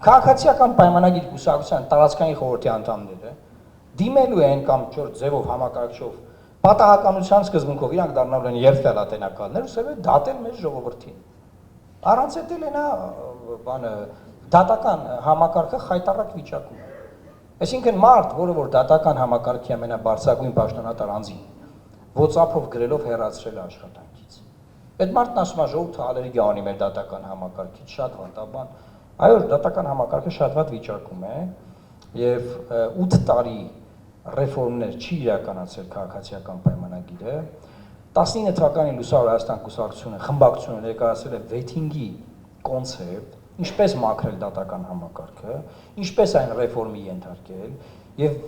Քաղաքացիական պայմանագիր կուսակցության տարածքային խորհրդի անդամները դիմելու են կամ չոր ձևով համակարգչով պատահականության սկզբունքով իրանք դառնալու են երթվելատենակալներ, ուսել է դատել մեր ժողովրդին։ Առանց էտել է նա բանը դատական համակարգը խայտառակ վիճակում է։ Այսինքն մարդ, որը որ դատական համակարգի ամենաբարձրագույն պաշտոնատար անձին WhatsApp-ով գրելով հեռացրել է աշխատանքից։ Այդ մարդն ասում է ժողովուրդը ալերգիա ունի մեր դատական համակարգից, շատ վատաբան։ Այո, դատական համակարգը շատ վատ վիճակում է եւ 8 տարի ռեֆորմներ չի իրականացել քաղաքացիական պայմանագիրը 19 թվականին Լուսավոր Հայաստան կուսակցությունը խմբակցությունը ներկայացրել է վեյթինգի կոնցեպտ, ինչպես մաքրել դատական համակարգը, ինչպես այն ռեֆորմի ենթարկել եւ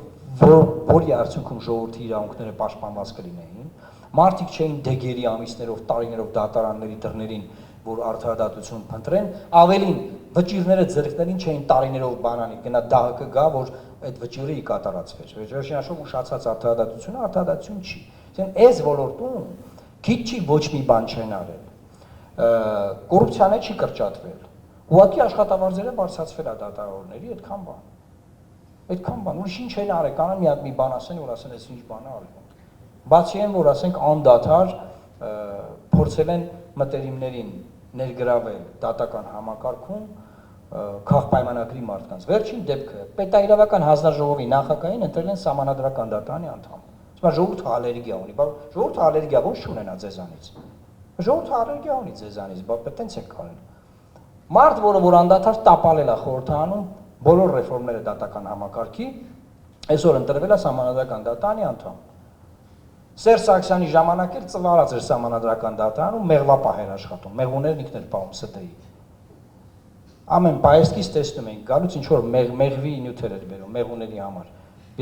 որի արդյունքում ժողովրդի իրավունքները պաշտպանված կլինեին, մարդիկ չէին դեգերի ամիսներով, տարիներով դատարանների դռներին, որ արդարադատություն փնտրեն, ավելին վճիրները ձեռքներին չէին տարիներով բանանի, գնա ԴՀԿ գա, որ այդ վճիրը կատարածվեր։ Վերջին հաշվով ուշացած արդարադատությունը արդարադատություն չի։ Այսինքն այս ոլորտում քիչ չի ոչ մի բան չեն արել։ Կոռուպցիան չի կրճատվել։ Ուղղակի աշխատավարձերը բարձրացվել է դատավորների, այդքան բան։ Այդքան բան, ուրիշ ինչ են արել, կանան մի հատ մի բան ասեն, որ ասեն, այս ինչ բան է արել։ Բացի այն, որ ասենք անդադար փորձել են մտերիմներին ներգրավել դատական համակարգում քաղաքապայմանագրի մարդկանց։ Վերջին դեպքը պետաիրավական հանձնաժողովի նախագահին ընտրել են սահմանադրական դատարանի անդամ։ Հիմա ժողովուրդը ալերգիա ունի, բայց ժողովուրդը ալերգիա ո՞նց չունենա ձեզանից։ Ժողովուրդը ալերգիա ունի ձեզանից, բայց տենց է կարել։ Մարդ, որ անդադար տապալել է խորհրդանում բոլոր ռեֆորմները դատական համակարգի, այսօր ընտրվել է սահմանադրական դատարանի անդամ։ Սերժ Սարգսյանի ժամանակ էլ ծվարած էր սահմանադրական դատարանում մեղվապահ էր աշխատում, մեղուներն ինքն էր պահում ՍԴ-ի։ Ամեն պայեսկից տեսնում ենք, գալուց ինչ որ մեղվի նյութեր էր բերում, մեղուների համար։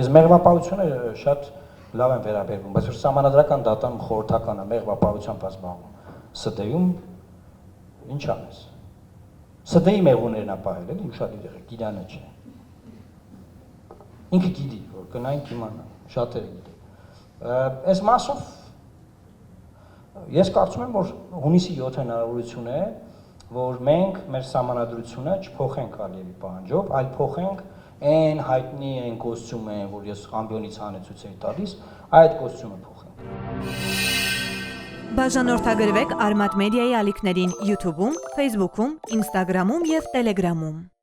Ես մեղվապահությունը շատ լավ եմ վերաբերվում, բայց որ սահմանադրական դատարանում խորհրդականը մեղվապահությամբ զբաղվում, ՍԴ-ում ինչ անես։ ՍԴ-ի մեղուներն է պահել, էլի ուշադիր եղեք, գիտանը չէ։ Ինքը գիտի, որ գնայինք իմանա, շատերը գիտեն։ Այս մասով ես կարծում եմ, որ հունիսի 7 հնարավորություն է, որ մենք մեր սահմանադրությունը չփոխենք Ալիևի պահանջով, այլ փոխենք այն հայտնի այն կոստյումը, որ ես ամբիոնից հանեցուց էի տալիս, այդ կոստյումը փոխենք։ Բաժանորդագրվեք Արմատ մեդիայի ալիքներին YouTube-ում, Facebook-ում, Instagram-ում և Telegram-ում։